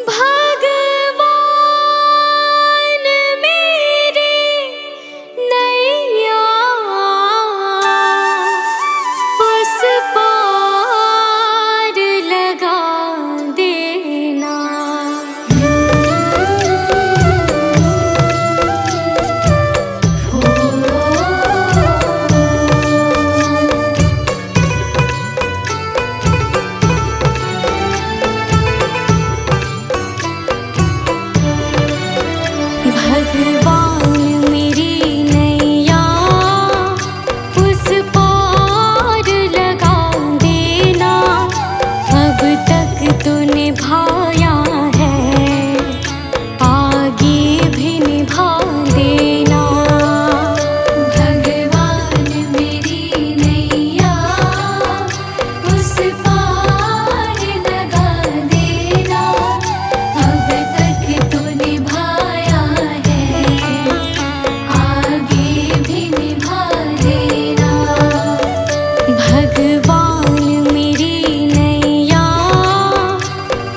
भगवान मेरी नैया उस पार लगा देना। भगवान मेरी नैया उस पार लगा देना। अब तक तो निभाया है, आगे भी निभा देना। भगवान मेरी नैया उस पार लगा देना। अब तक तो निभाया है, आगे भी निभा देना। भगवान मेरी नैया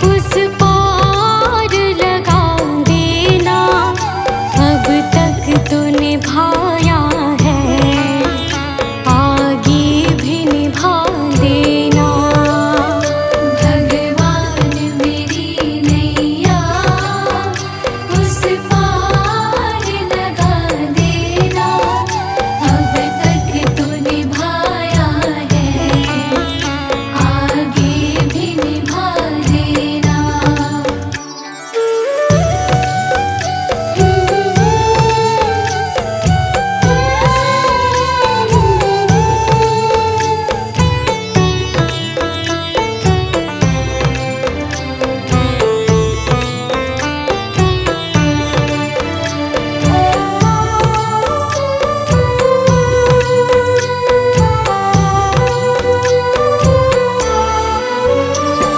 उस पार लगा देना। अब तक तो निभाया है, आगे भी निभा देना। भगवान मेरी नैया उस पार लगा देना। अब तक तो निभाया है, आगे भी निभा देना।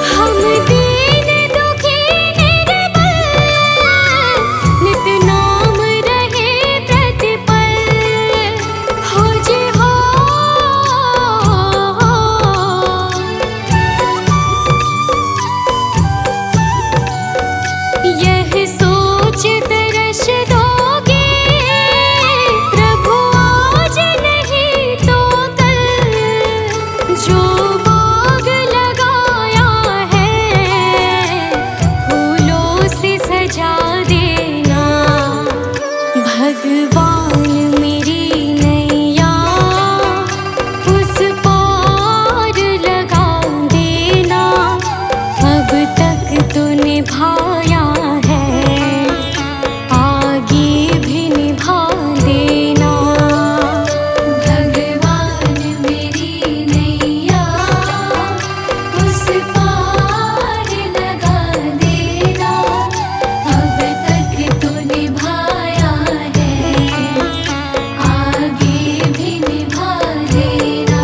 हम दीन दुखी निर्बल, नित नाम रहे प्रतिपल। हो जी हो, यह सोच तरस दोगे प्रभु आज नहीं तो कल। जो बाग लगाया है फूलों से सजा देना। भगवान मेरी नैया उस पार लगा देना। अब तक तो निभाया है, आगे भी निभा देना। भगवान मेरी नैया उस पार लगा देना। अब तक तो निभाया है, आगे भी निभा देना।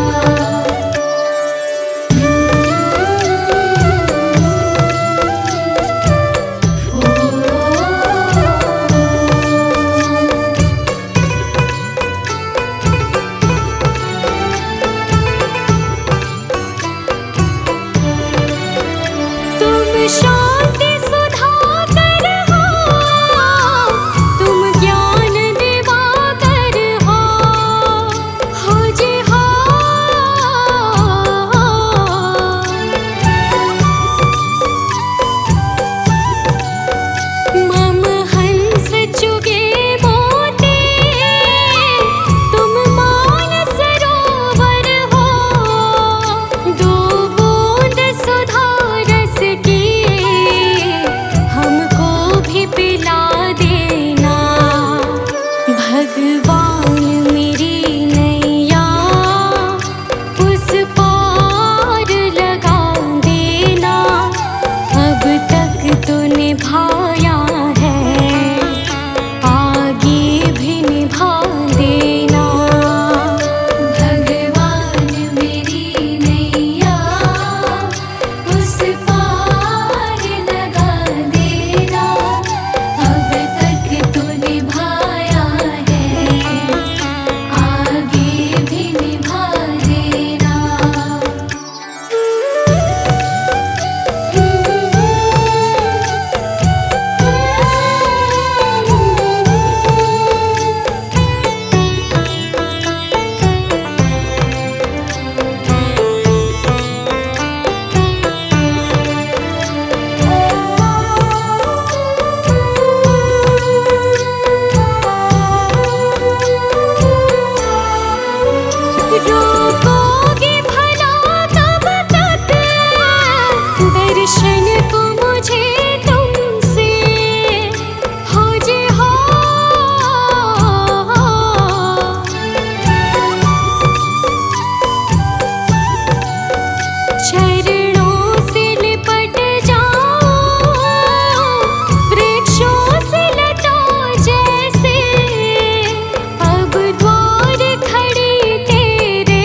दर्शन को मुझे तुमसे हो जे हो। चरणों से लिपट जाऊं वृक्षों से लटों जैसे, अब द्वार खड़ी तेरे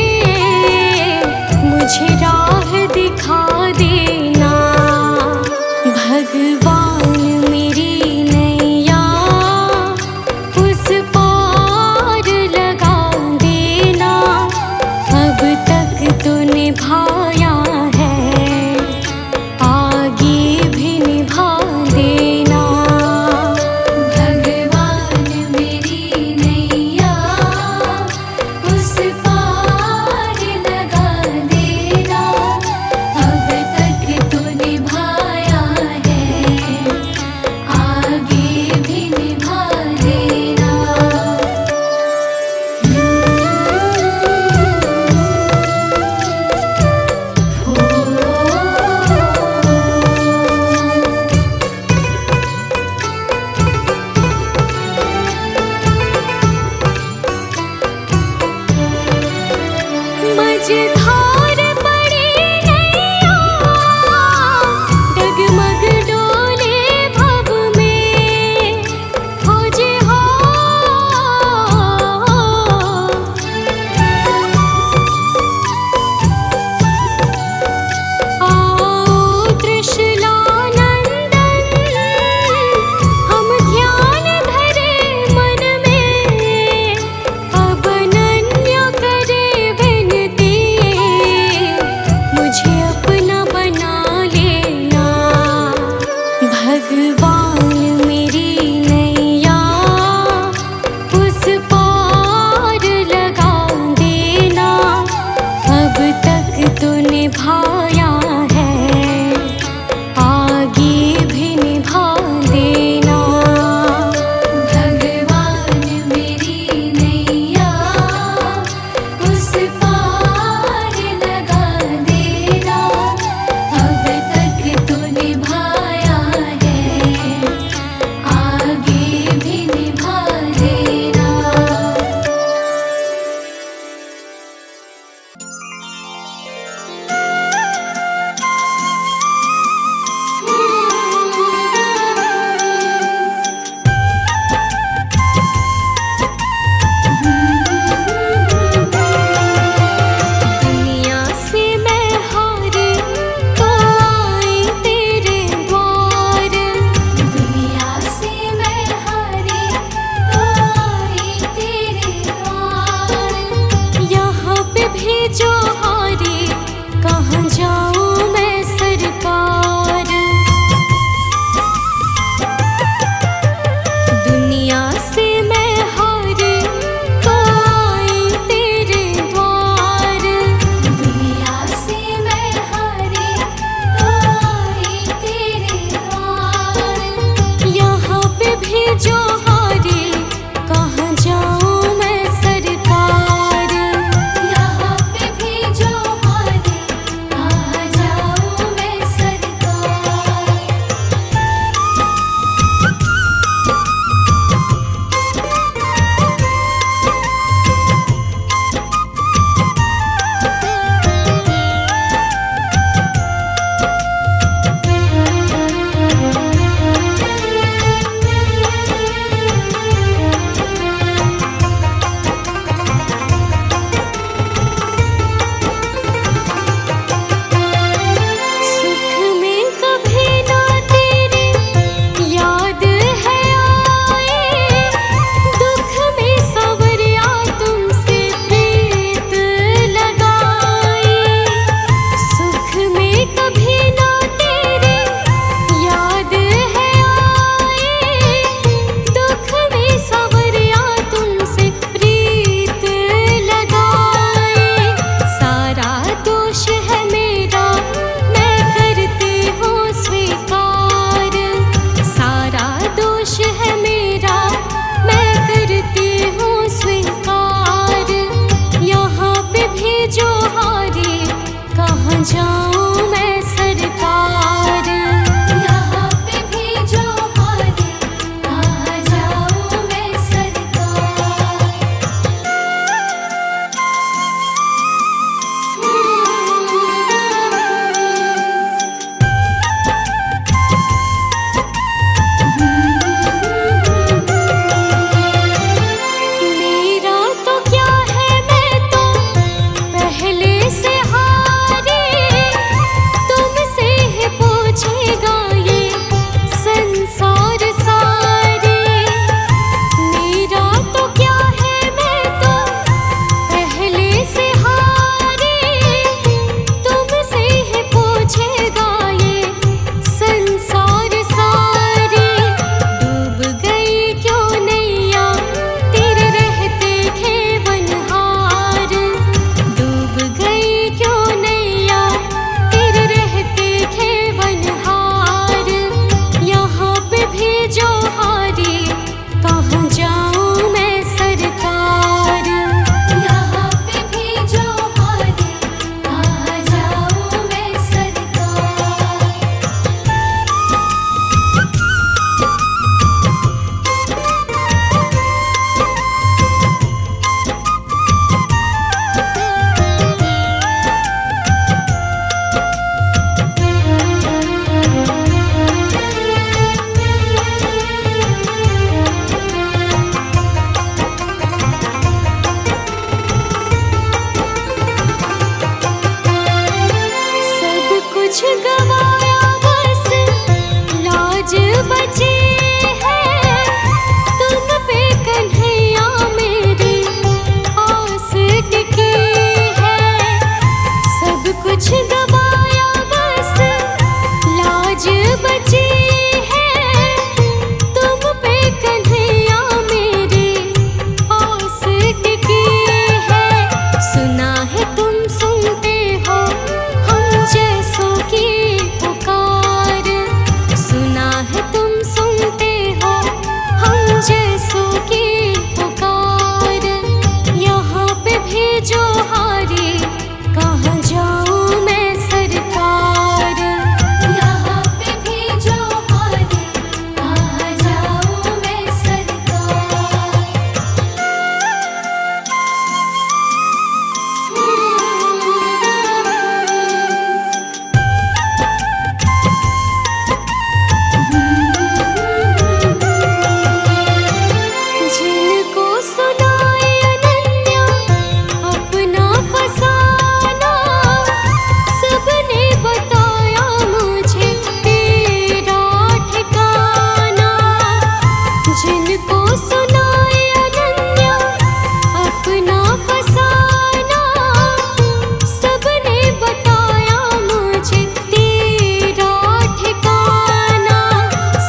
मुझे राह दिखा देना। गवाया बस लाज बची है तुम पे कन्हैया मेरी आस टिकी है। सब कुछ गवाया बस लाज बची है तुम पे कन्हैया मेरी आस टिकी है। सुना है तुम सुनते हो हम जैसों की पुकार, सुना है तुम सुनते हो हम जैसों की पुकार। यहाँ पे भेजो हारी कहाँ जाऊँ मैं सरकार, यहाँ पे भेजो हारी कहाँ जाऊँ मैं सरकार। जिनको सुनाए अनन्या अपना फसाना, सबने बताया मुझे तेरा ठिकाना। जिनको सुनाए अनन्या अपना फसाना, सबने बताया मुझे तेरा ठिकाना।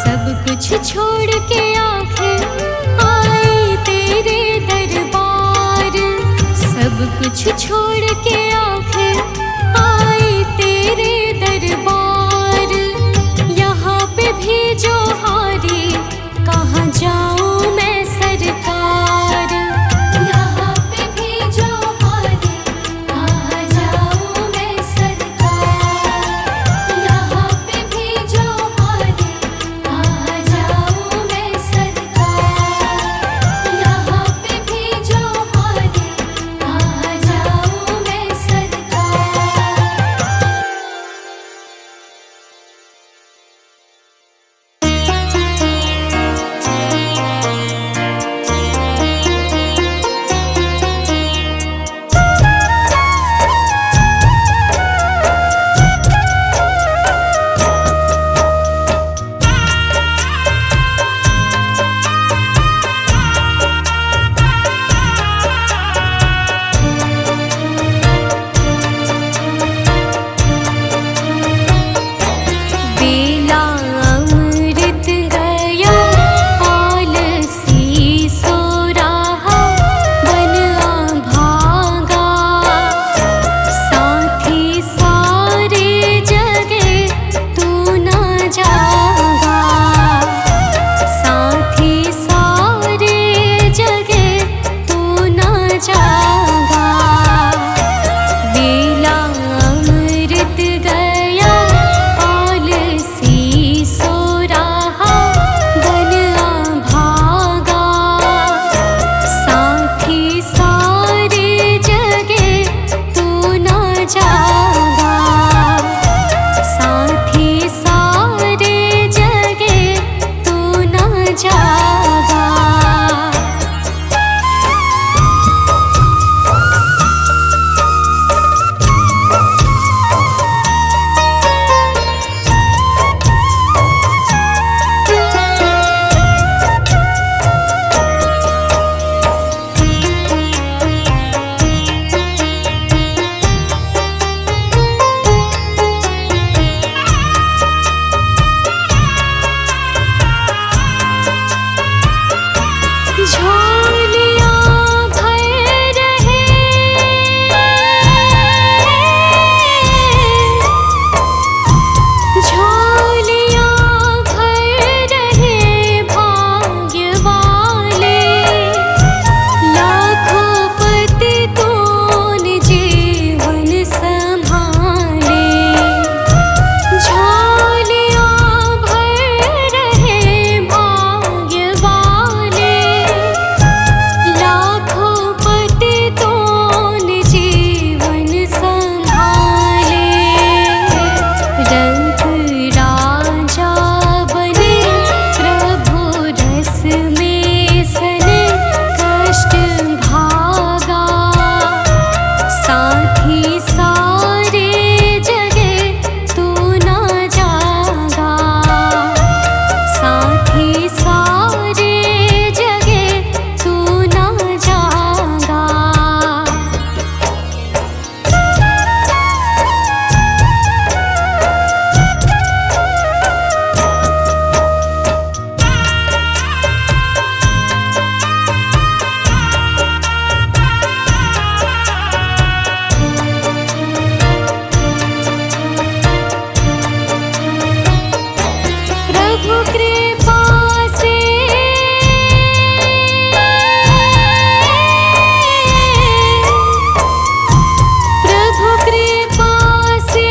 सब कुछ छोड़ के आखिर आई तेरे दरबार, सब कुछ छोड़ के आखिर आई तेरे दरबार। यहाँ पे भेजो हारी कहाँ जाऊँ मैं सरकार, यहाँ पे भेजो हारी कहाँ जाऊँ मैं सरकार, यहाँ पे भेजो हारी कहाँ जाऊँ मैं सरकार, यहाँ पे भेजो हारी कहाँ जाऊँ प्रभु कृपा से प्रभु कृपा से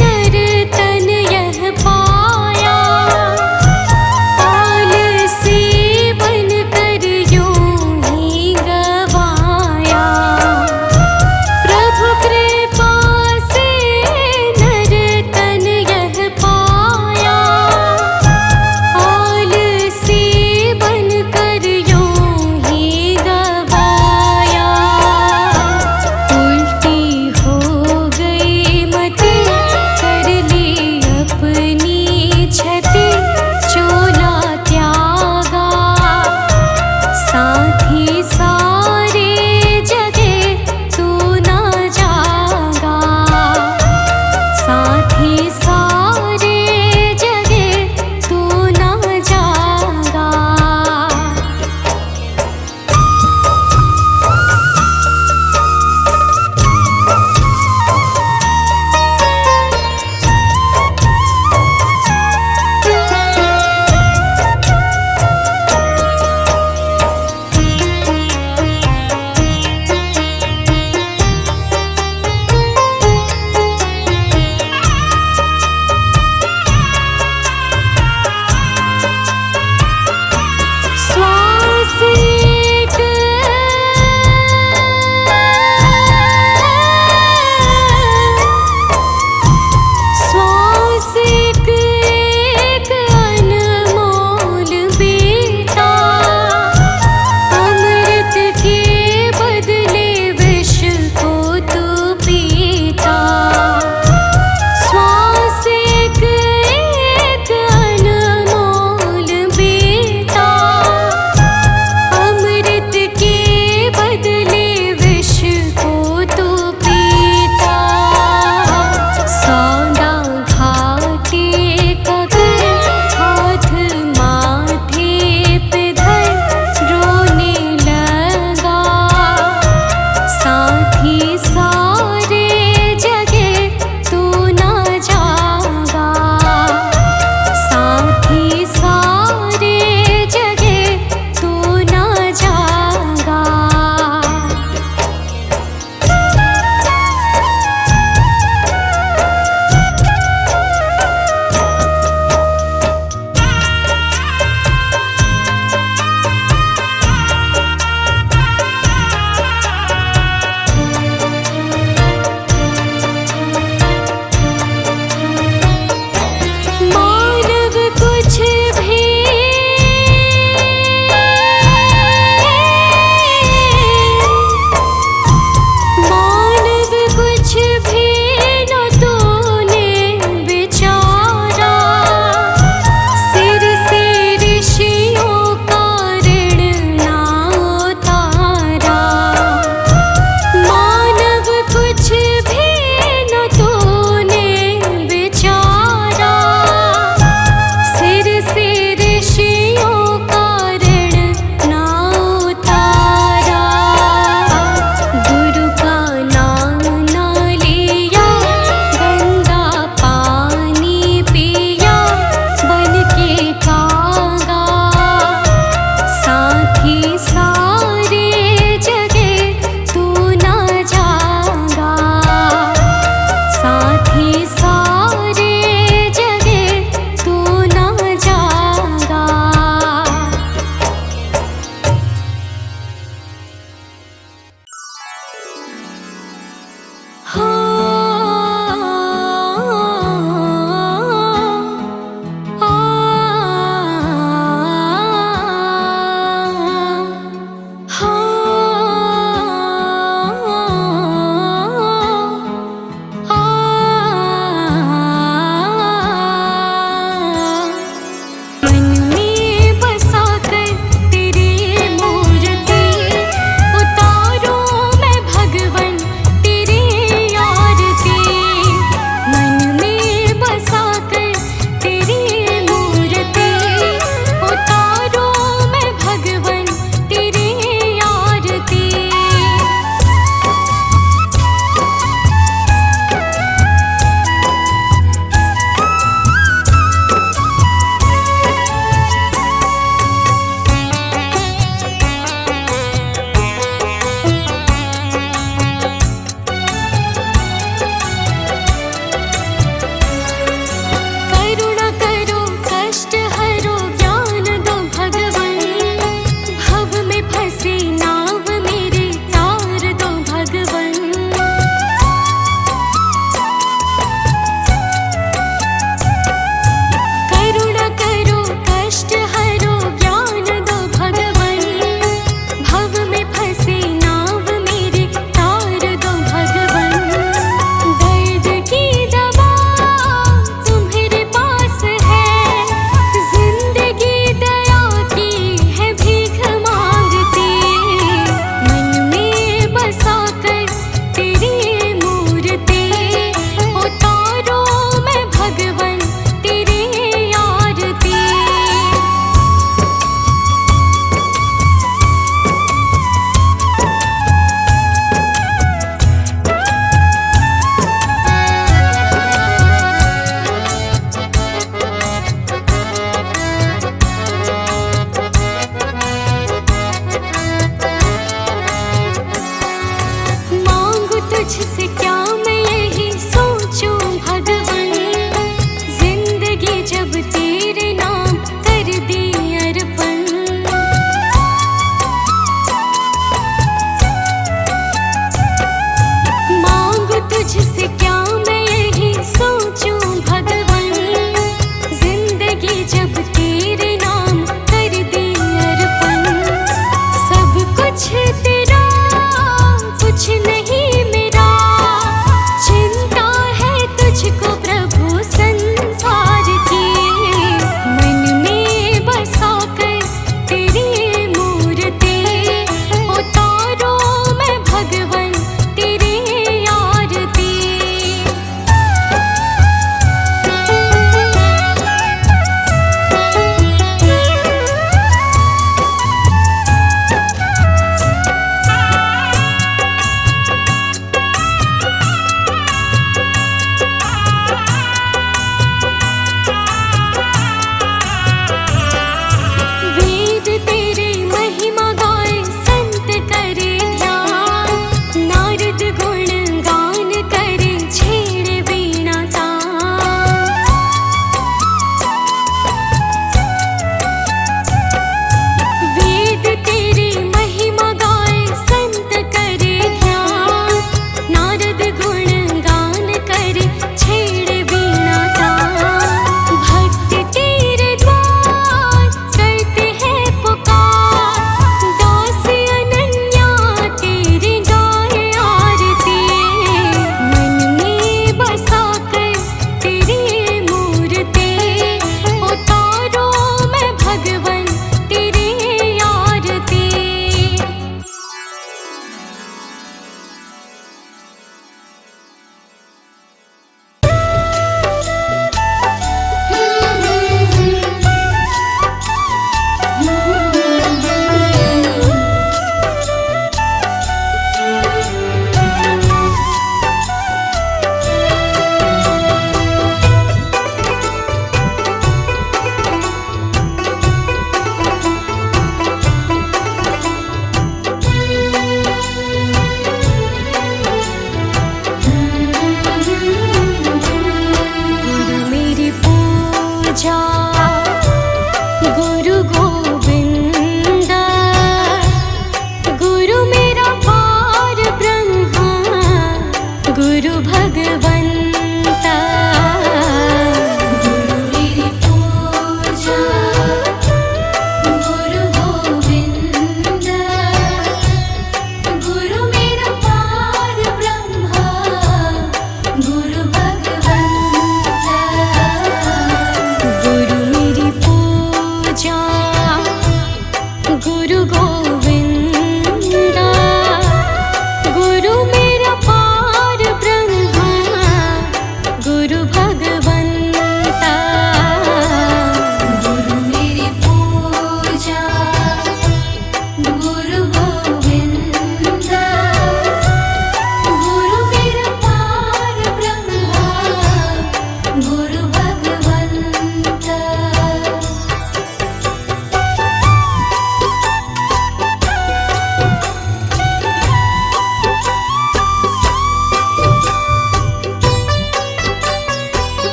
नर तन यह पाया, आलसी बनकर यूं ही गवाया। प्रभु कृपा से नर तन यह पाया,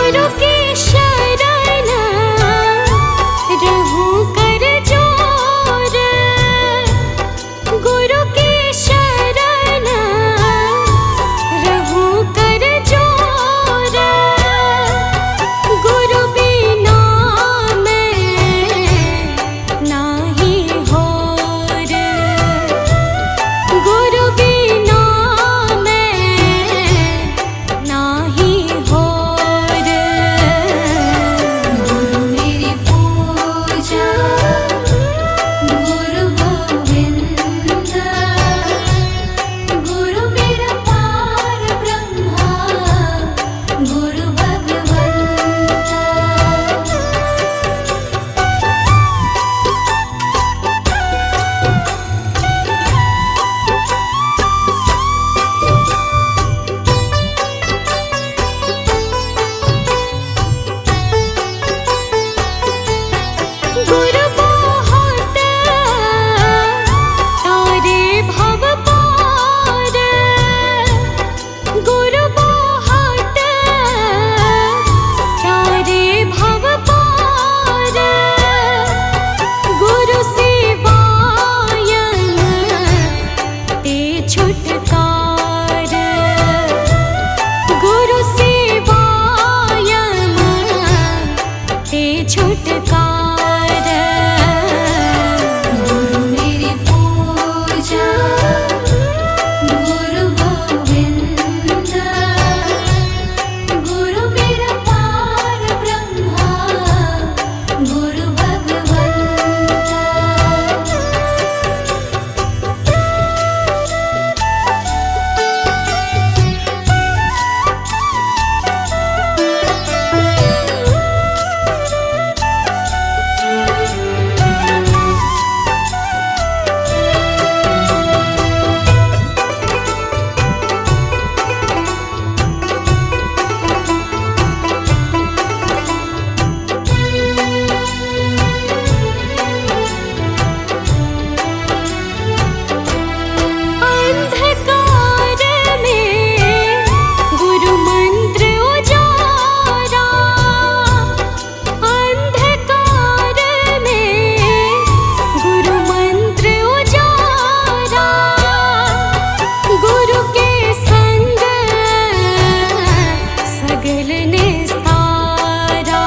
गुरु की शरण रहूं कर जोर, गुरु की शरण रहूं कर जोर, गुरु बिना मैं नाही होर, गुरु बिना मैं नाही होर। गुरु मेरी पूजा गुरु गोविंद, गुरु मेरा पार ब्रह्मा गुरु भगवंत। गुरु बहुत तारे भव पार, गुरु बहुत तारे भव पार, गुरु सेवायन ते छुटकार, गुरु सेवायन ते छुटकार। गुरु मेरी पूजा गुरु गोविंद, गुरु मेरा पार ब्रह्मा गुरु भगवंत। अंधकार में गुरु मंत्र उजारा, अंधकार में गुरु मंत्र उजारा, गुरु के संग सगल निस्तारा,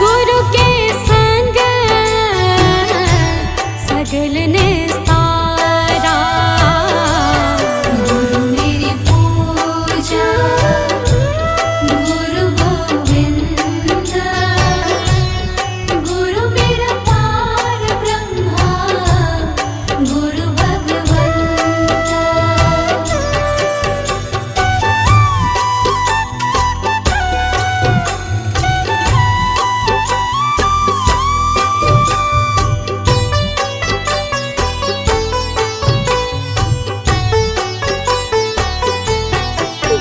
गुरु के संग सगल निस्तारा। गुरु मेरी पूजा गुरु गोविंद, गुरु मेरा पार ब्रह्मा गुरु भगवंत।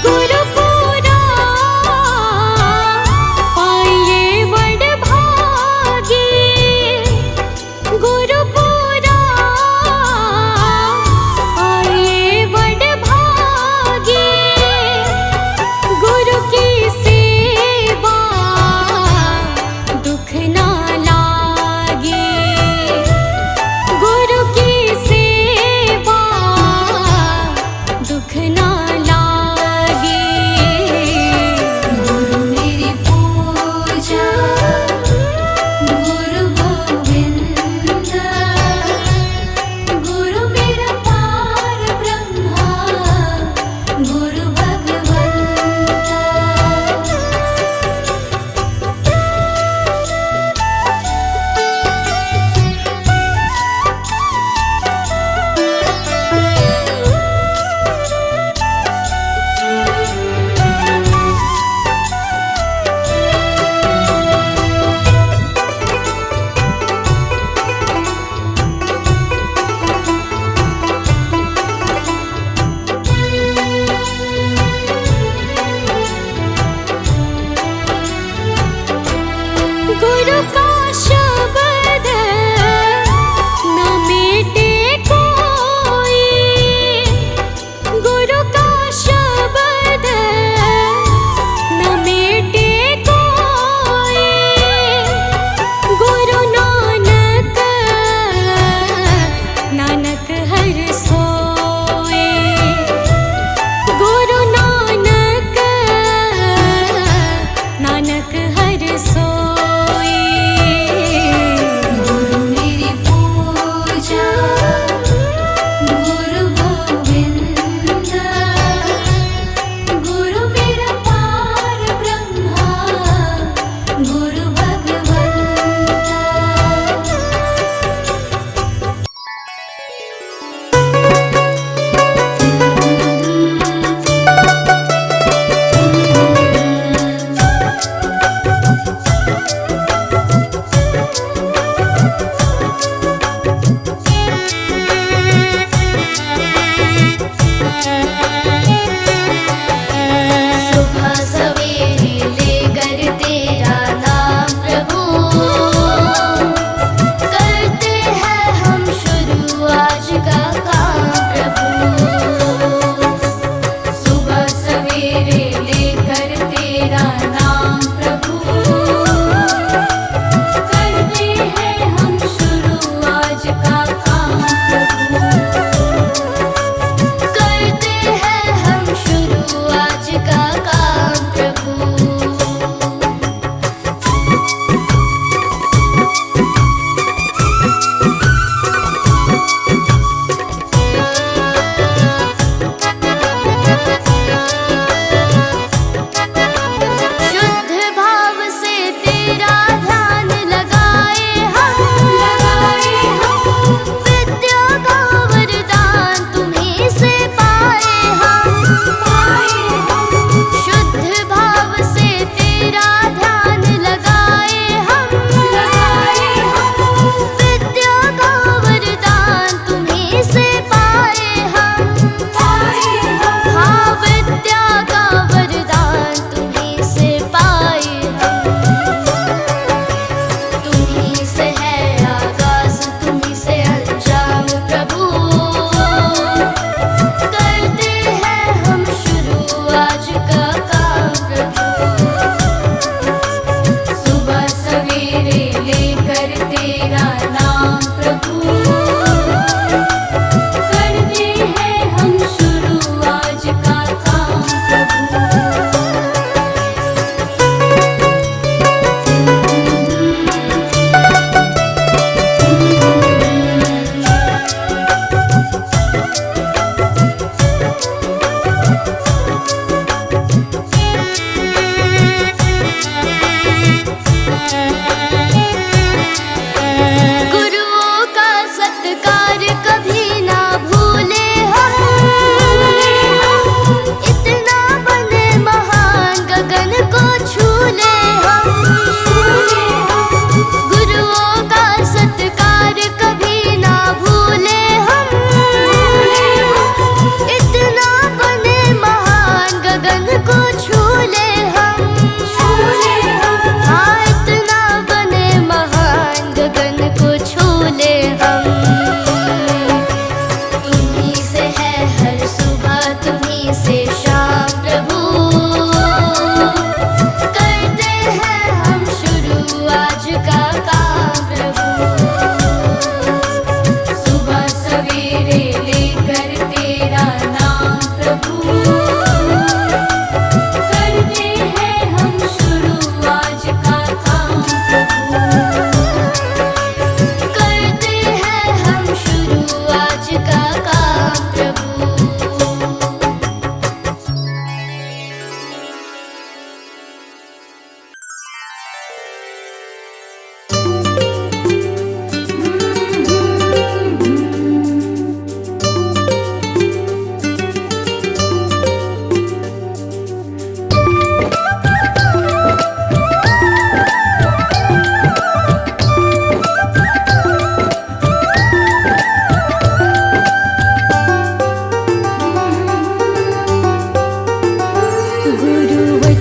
गुरु पूरा पाइए बड़ भागी, गुरु पूरा पाइए बड़ भागी, गुरु की सेवा दुख ना लागे, गुरु की सेवा दुख ना लागे।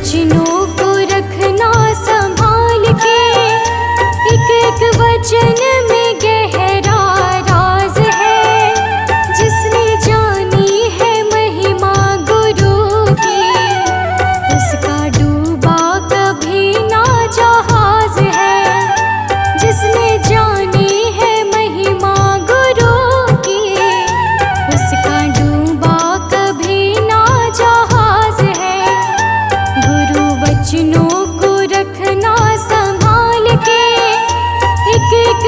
वचनों को रखना संभाल के, एक एक वचन में गहरा राज है। जिसने जानी है महिमा गुरु की, उसका डूबा कभी ना जहाज है। जिसने जानी है महिमा गुरु की, उसका डूबा कभी ना जहाज है। गुरु वचनों को रखना संभाल के, एक एक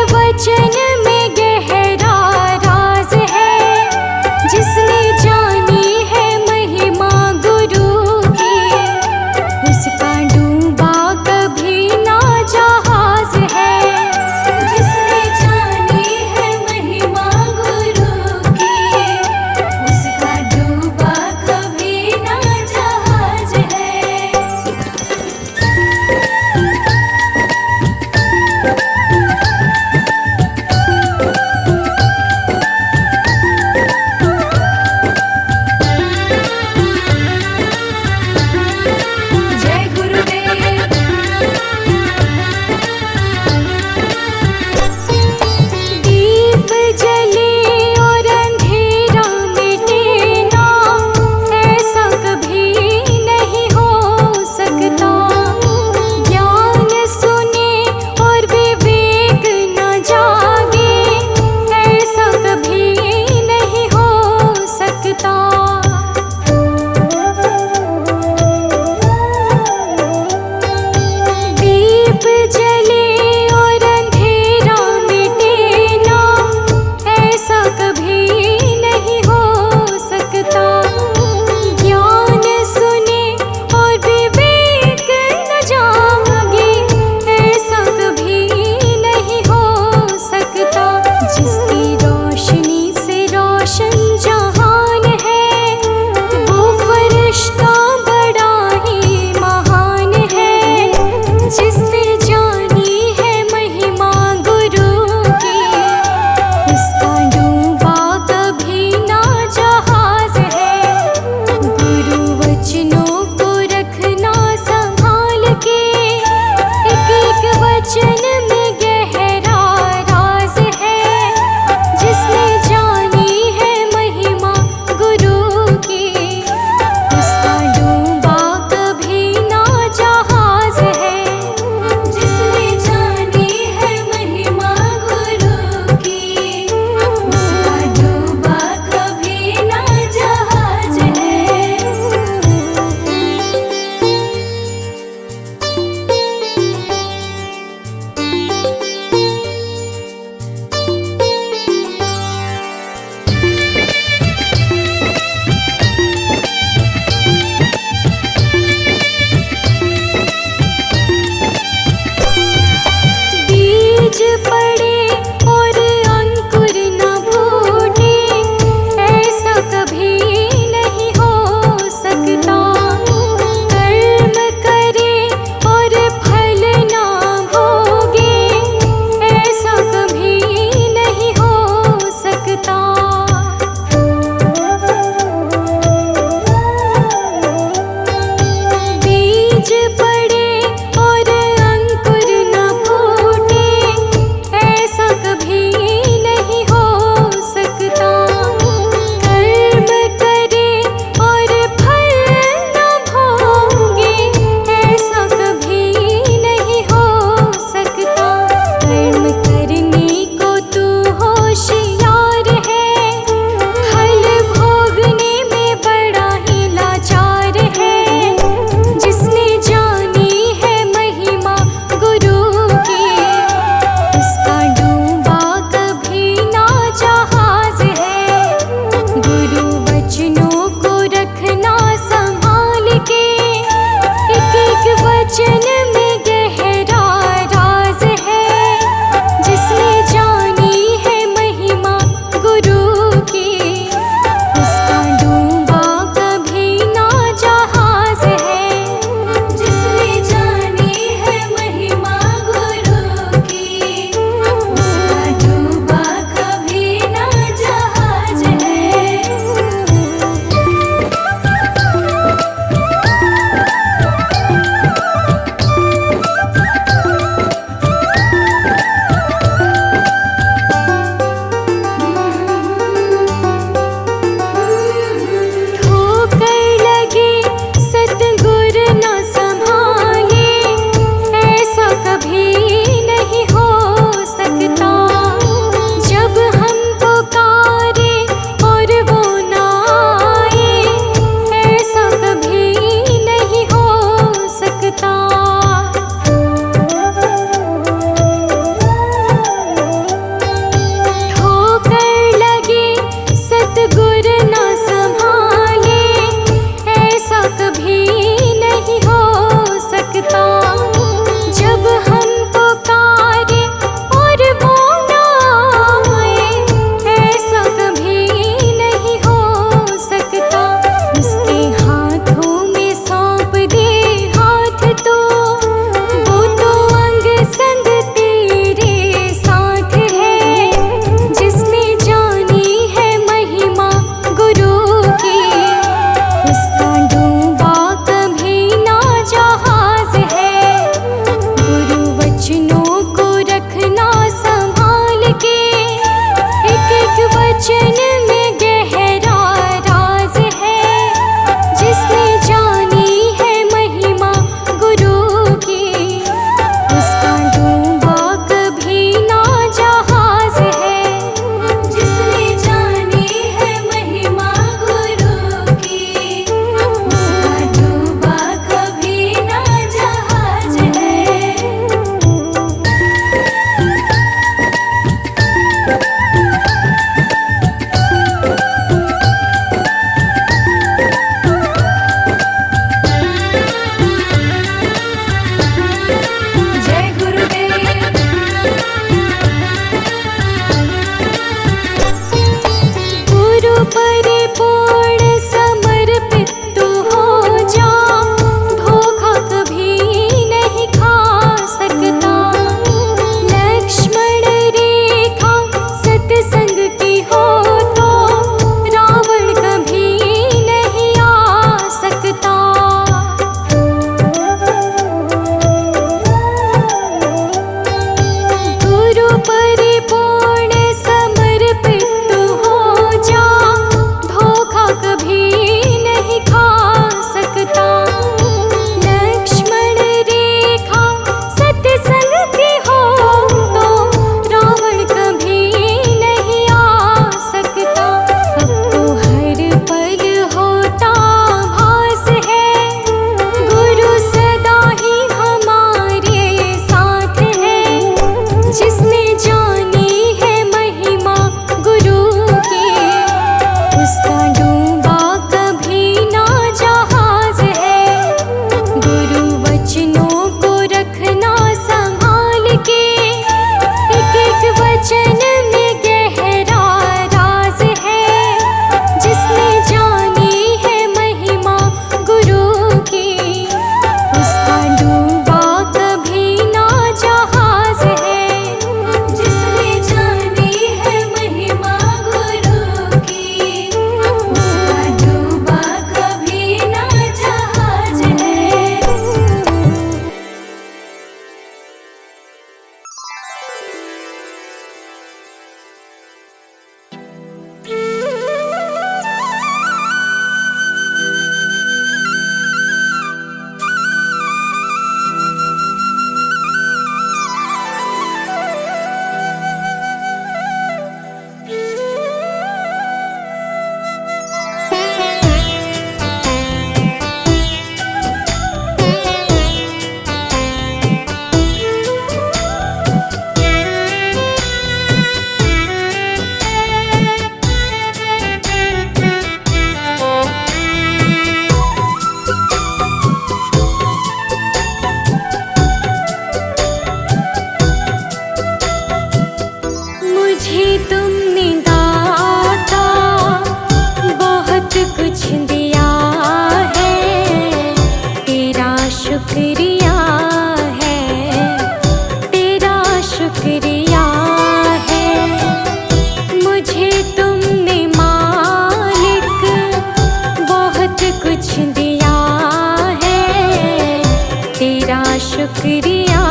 शुक्रिया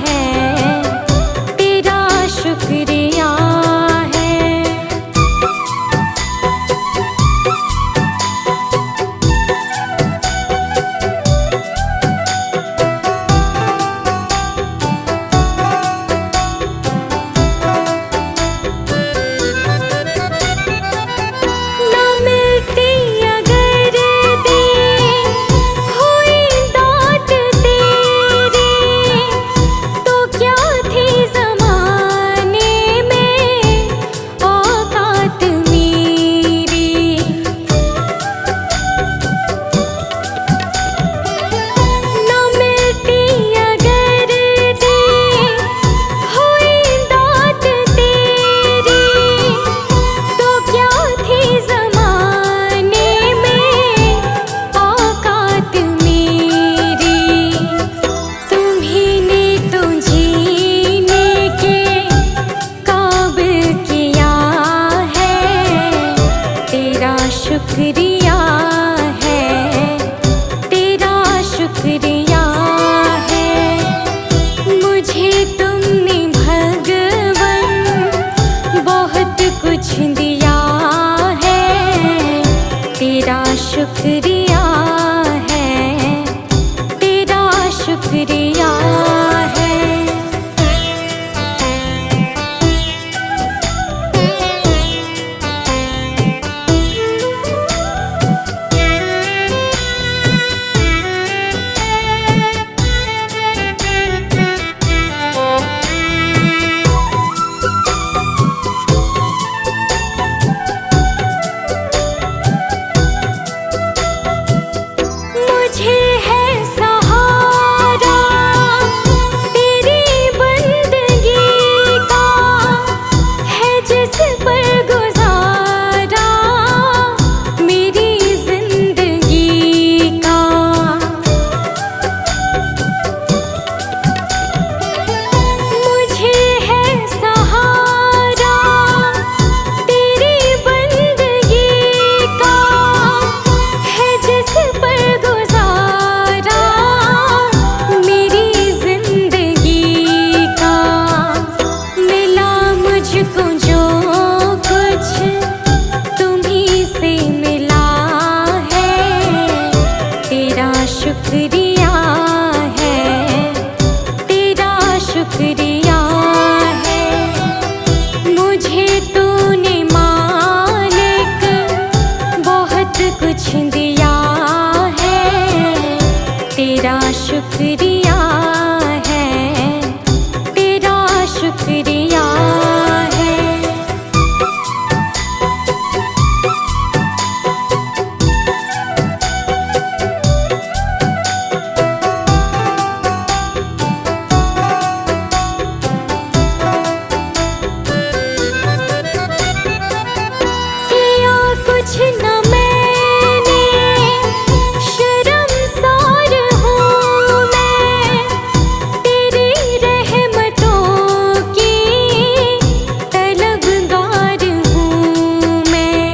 है, तेरा शुक्रिया है। ना मिलती अगर दी हुई दात तेरी, तो क्या थी ज़माने में औकात मेरी। ना मिलती अगर दी हुई दात तेरी, तो क्या थी ज़माने में औकात मेरी। तुम्हीं ने तो जीने के काबिल किया है, तेरा शुक्रिया है, तेरा शुक्रिया है। मुझे तुमने भगवन बहुत कुछ दिया है, तेरा शुक्रिया है, तेरा शुक्रिया है। मुझे है सहारा तेरी बंदगी का, है जिस पर गुजारा मेरी जिंदगी का। मुझे है सहारा तेरी बंदगी का, है जिस पर गुजारा मेरी जिंदगी का। मिला मुझको जो कुछ तुम्हीं से मिला है, तेरा शुक्रिया है, तेरा शुक्रिया है। मुझे तूने मालिक बहुत कुछ दिया है, तेरा शुक्रिया है, तेरा शुक्रिया है। किया कुछ न मैंने, शर्मसार हूँ मैं, तेरी रहमतों की तलबगार हूँ मैं।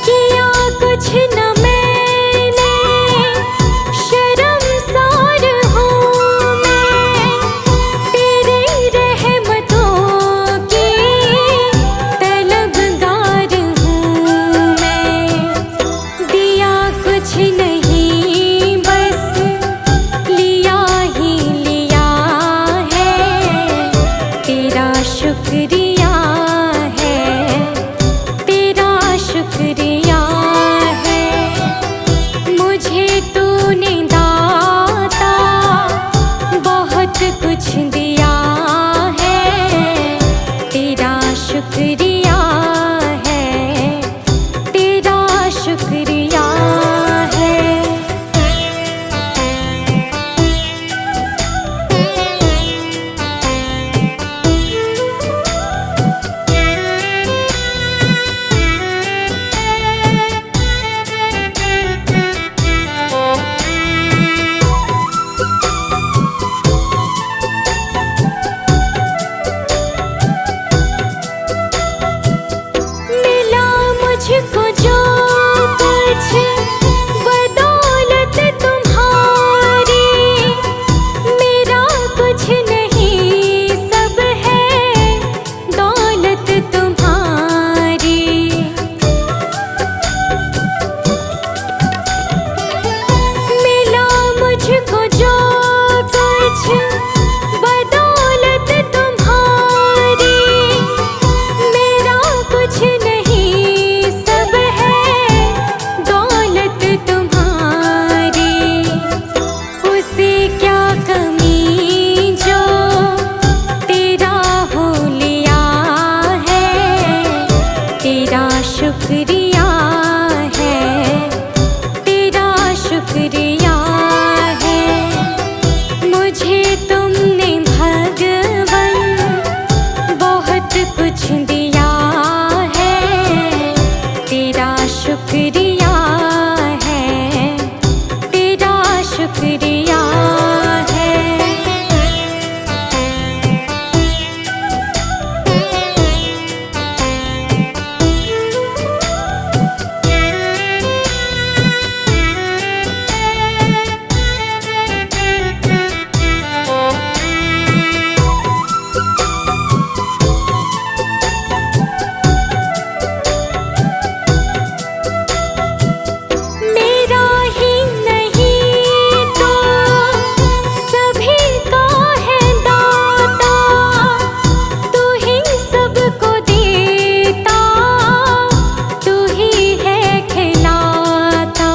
किया कुछ न मैंने, शर्मसार हूँ मैं, तेरी रहमतों की तलबगार हूँ मैं। दिया कुछ नहीं बस लिया ही लिया है, तेरा शुक्रिया है, तेरा शुक्रिया है। मुझे तूने दाता बहुत कुछ दिया है, तेरा शुक्रिया है, तेरा शुक्रिया है। मुझको जो कुछ शुक्रिया है, तेरा शुक्रिया है। मुझे तुमने भगवन बहुत कुछ दिया है, तेरा शुक्रिया है, तेरा शुक्रिया है। मेरा ही नहीं तो सभी का है दाता, तू ही सबको देता, तू ही है खिलाता।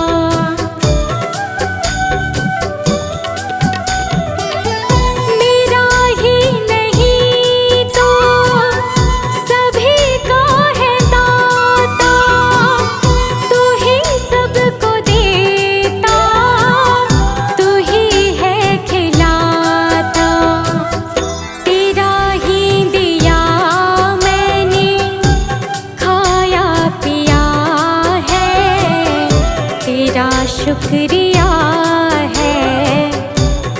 मेरा ही नहीं तो सभी का है दाता, तू ही सबको देता, तू ही है खिलाता। तेरा ही दिया मैंने खाया पिया है, तेरा शुक्रिया है,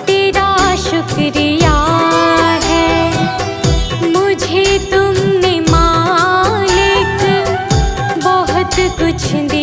तेरा शुक्रिया है। मुझे तुमने मालिक बहुत कुछ दिया